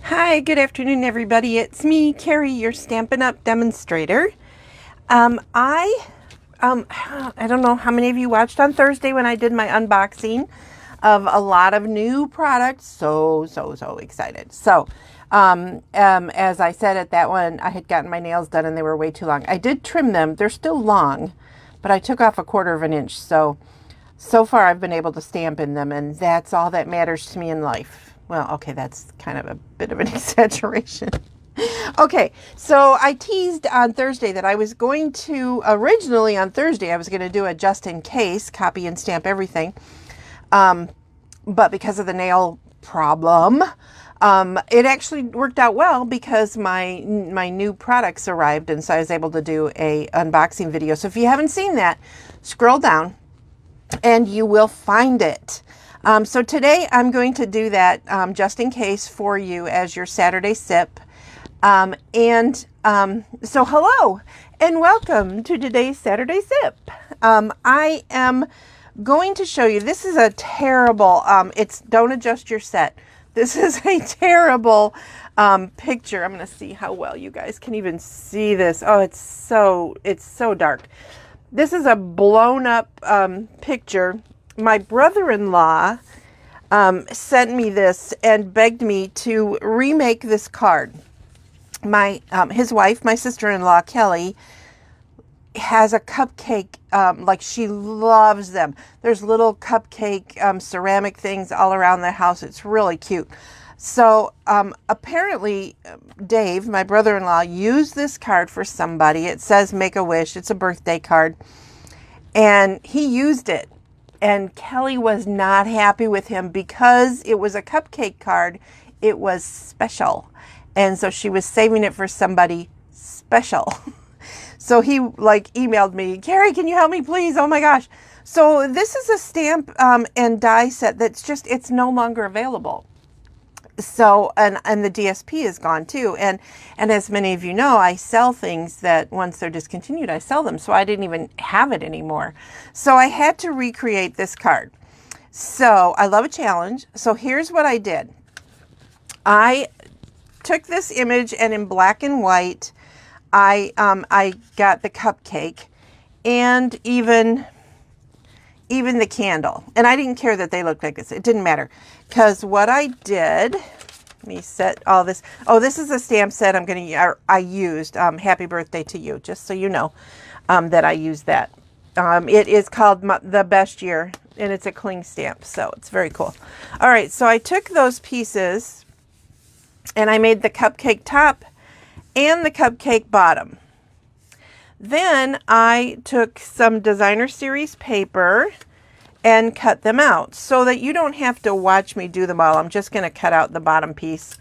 Hi, good afternoon, everybody. It's me, Carrie, your Stampin' Up! Demonstrator. I I don't know how many of you watched on Thursday when I did my unboxing of a lot of new products. So excited. As I said at that one, I had gotten my nails done and they were way too long. I did trim them. They're still long, but I took off 1/4 of an inch. So far I've been able to stamp in them, and that's all that matters to me in life. Well, okay, that's kind of a bit of an exaggeration. Okay, so I teased on Thursday that I was going to, originally on Thursday, I was going to do a just in case, copy and stamp everything. But because of the nail problem, it actually worked out well because my new products arrived, and so I was able to do a unboxing video. So if you haven't seen that, scroll down and you will find it. So today I'm going to do that just in case for you as your Saturday sip. So hello and welcome to today's Saturday sip. I am going to show you, this is a terrible, don't adjust your set. This is a terrible picture. I'm going to see how well you guys can even see this. Oh, it's so dark. This is a blown up picture. My brother-in-law sent me this and begged me to remake this card. His wife, my sister-in-law, Kelly, has a cupcake, like she loves them. There's little cupcake ceramic things all around the house. It's really cute. So apparently Dave, my brother-in-law, used this card for somebody. It says Make a Wish. It's a birthday card. And he used it. And Kelly was not happy with him because it was a cupcake card. It was special. And so she was saving it for somebody special. So he emailed me, Carrie, can you help me please? Oh my gosh. So this is a stamp and die set it's no longer available. So, and the DSP is gone too. And as many of you know, I sell things that once they're discontinued, I sell them. So I didn't even have it anymore. So I had to recreate this card. So I love a challenge. So here's what I did. I took this image and in black and white, I got the cupcake and even the candle. And I didn't care that they looked like this. It didn't matter. Because what I did, let me set all this. Oh, this is a stamp set I used. Happy birthday to you, just so you know that I used that. It is called The Best Year, and it's a cling stamp, so it's very cool. All right, so I took those pieces, and I made the cupcake top and the cupcake bottom. Then I took some designer series paper and cut them out so that you don't have to watch me do them all. I'm just going to cut out the bottom piece.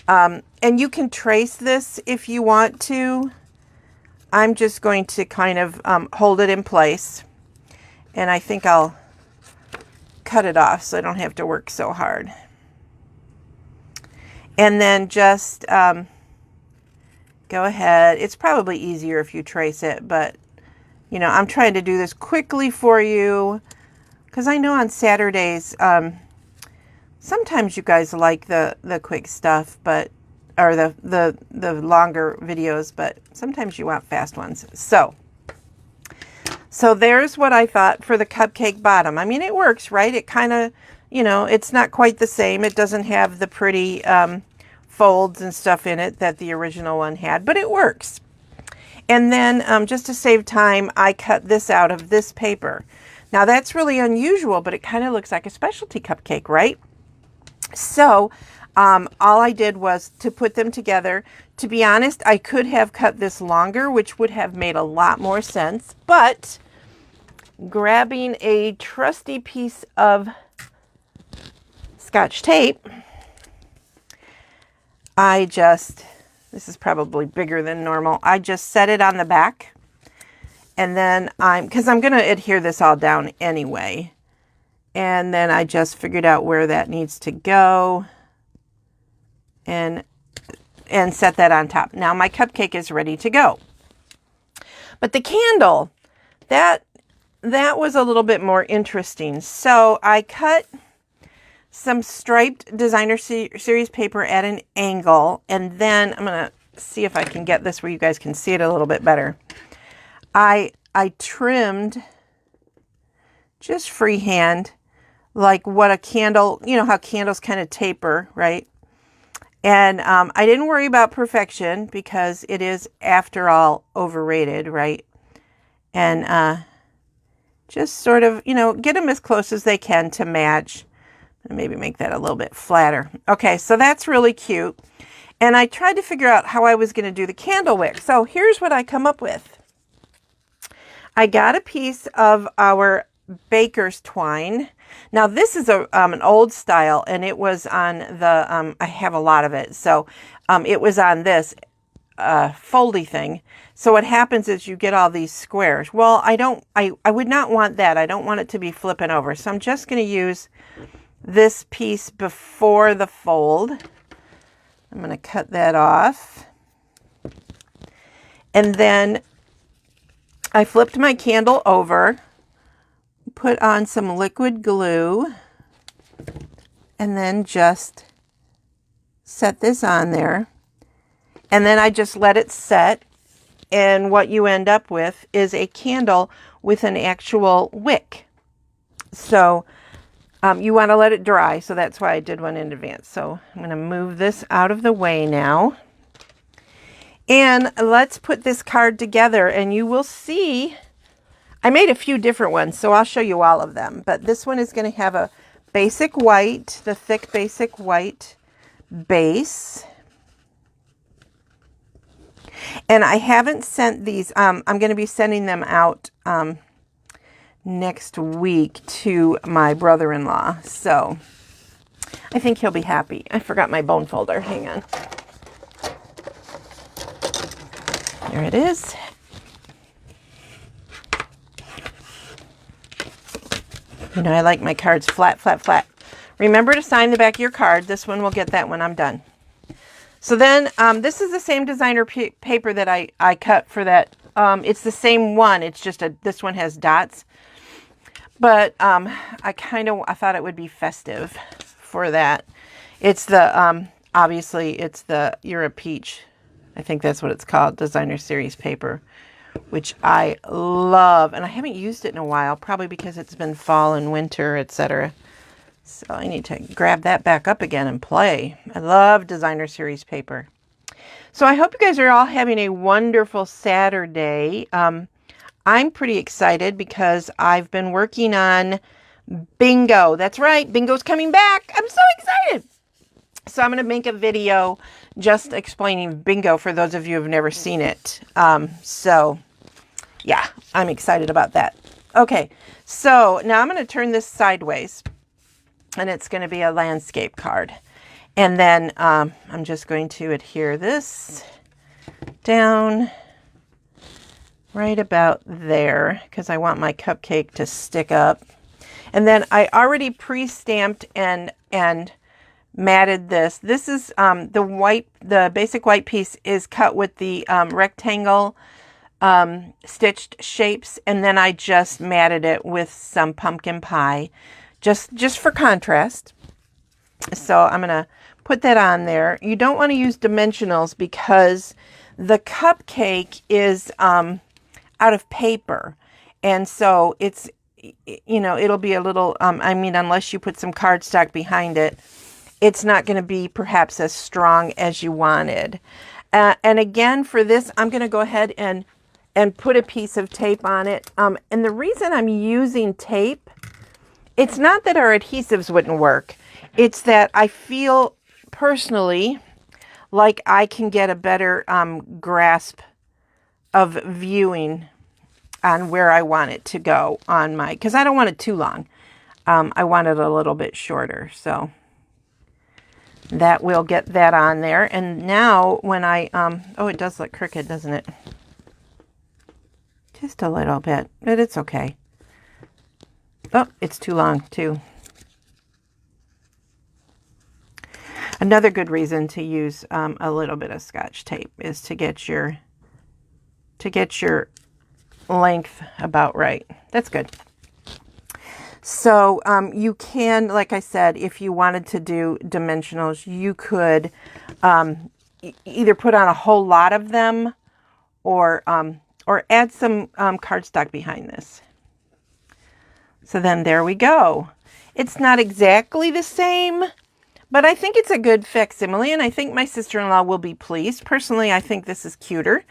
And you can trace this if you want to. I'm just going to kind of hold it in place. And I think I'll cut it off so I don't have to work so hard. And then just go ahead. It's probably easier if you trace it, but you know, I'm trying to do this quickly for you because I know on Saturdays, sometimes you guys like the quick stuff, or the longer videos, but sometimes you want fast ones. So there's what I thought for the cupcake bottom. I mean, it works, right? It kind of, you know, it's not quite the same. It doesn't have the pretty folds and stuff in it that the original one had, but it works. And then just to save time, I cut this out of this paper. Now that's really unusual, but it kind of looks like a specialty cupcake, right? So all I did was to put them together. To be honest, I could have cut this longer, which would have made a lot more sense, but grabbing a trusty piece of Scotch tape, this is probably bigger than normal. I just set it on the back, and then because I'm going to adhere this all down anyway. And then I just figured out where that needs to go and set that on top. Now my cupcake is ready to go. But the candle, that was a little bit more interesting. So I cut some striped designer series paper at an angle, and then I'm going to see if I can get this where you guys can see it a little bit better. I trimmed just freehand, like what a candle, you know how candles kind of taper, right? And I didn't worry about perfection because it is, after all, overrated, right? And just sort of, you know, get them as close as they can to match. And maybe make that a little bit flatter. Okay, so that's really cute. And I tried to figure out how I was going to do the candle wick. So here's what I come up with. I got a piece of our baker's twine. Now this is an old style, and it was on the, I have a lot of it. So it was on this foldy thing. So what happens is you get all these squares. Well, I would not want that. I don't want it to be flipping over. So I'm just going to use this piece before the fold. I'm going to cut that off. And then I flipped my candle over, put on some liquid glue, and then just set this on there. And then I just let it set. And what you end up with is a candle with an actual wick. So you want to let it dry. So that's why I did one in advance. So I'm going to move this out of the way now. And let's put this card together, and you will see I made a few different ones, so I'll show you all of them. But this one is going to have a basic white, the thick basic white base. And I haven't sent these. I'm going to be sending them out next week to my brother-in-law. So I think he'll be happy. I forgot my bone folder. Hang on. There it is. You know, I like my cards flat, flat, flat. Remember to sign the back of your card. This one will get that when I'm done. So then this is the same designer paper that I cut for that. It's the same one. It's just this one has dots. But I thought it would be festive for that. It's the, obviously it's the You're a Peach. I think that's what it's called, designer series paper, which I love. And I haven't used it in a while, probably because it's been fall and winter, etc. So I need to grab that back up again and play. I love designer series paper. So I hope you guys are all having a wonderful Saturday. I'm pretty excited because I've been working on bingo. That's right, bingo's coming back. I'm so excited. So I'm going to make a video just explaining bingo for those of you who have never seen it. So yeah, I'm excited about that. Okay, so now I'm going to turn this sideways, and it's going to be a landscape card. And then I'm just going to adhere this down right about there because I want my cupcake to stick up. And then I already pre-stamped and matted this. This is the basic white piece is cut with the rectangle stitched shapes, and then I just matted it with some pumpkin pie just for contrast. So I'm going to put that on there. You don't want to use dimensionals because the cupcake is out of paper, and so it's, you know, it'll be a little I mean, unless you put some cardstock behind it, it's not going to be perhaps as strong as you wanted. And again, for this, I'm going to go ahead and put a piece of tape on it. And the reason I'm using tape, it's not that our adhesives wouldn't work. It's that I feel personally like I can get a better grasp of viewing on where I want it to go on my, because I don't want it too long. I want it a little bit shorter. So that will get that on there. And now when I, oh, it does look crooked, doesn't it? Just a little bit, but it's okay. Oh, it's too long too. Another good reason to use a little bit of Scotch tape is to get your length about right. That's good. So you can, like I said, if you wanted to do dimensionals, you could either put on a whole lot of them or add some cardstock behind this. So then there we go. It's not exactly the same, but I think it's a good facsimile, and I think my sister-in-law will be pleased. Personally, I think this is cuter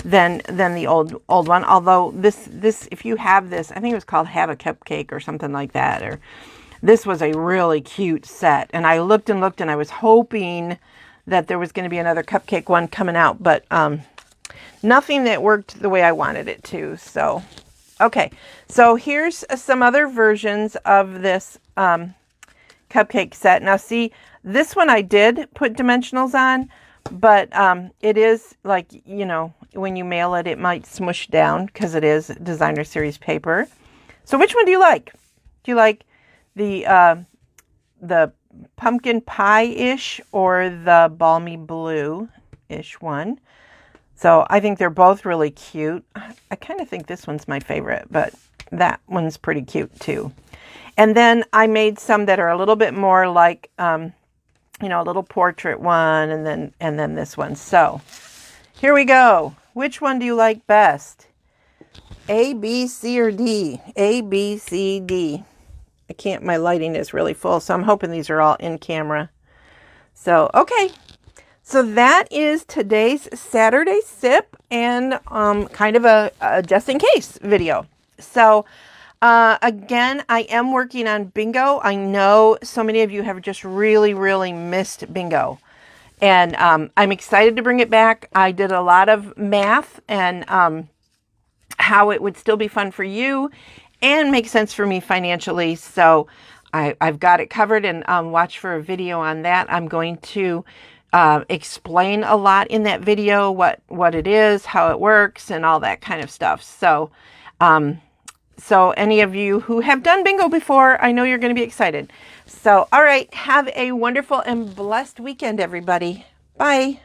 than the old one. Although this if you have this, I think it was called Have a Cupcake or something like that. Or this was a really cute set, and I looked and looked, and I was hoping that there was going to be another cupcake one coming out, but nothing that worked the way I wanted it to. So okay, so here's some other versions of this cupcake set. Now see, this one I did put dimensionals on, but it is like, you know, when you mail it, it might smush down because it is designer series paper. So which one do you like? Do you like the pumpkin pie-ish or the balmy blue-ish one? So I think they're both really cute. I kind of think this one's my favorite, but that one's pretty cute too. And then I made some that are a little bit more like, you know, a little portrait one, and then this one. So here we go. Which one do you like best? A, B, C, or D? A, B, C, D. I can't, my lighting is really full, so I'm hoping these are all in camera. So, okay. So that is today's Saturday sip and kind of a just in case video. So again, I am working on bingo. I know so many of you have just really, really missed bingo. And I'm excited to bring it back. I did a lot of math and how it would still be fun for you and make sense for me financially. So I've got it covered, and watch for a video on that. I'm going to explain a lot in that video, what it is, how it works, and all that kind of stuff. So so any of you who have done bingo before, I know you're going to be excited. So all right, have a wonderful and blessed weekend, everybody. Bye.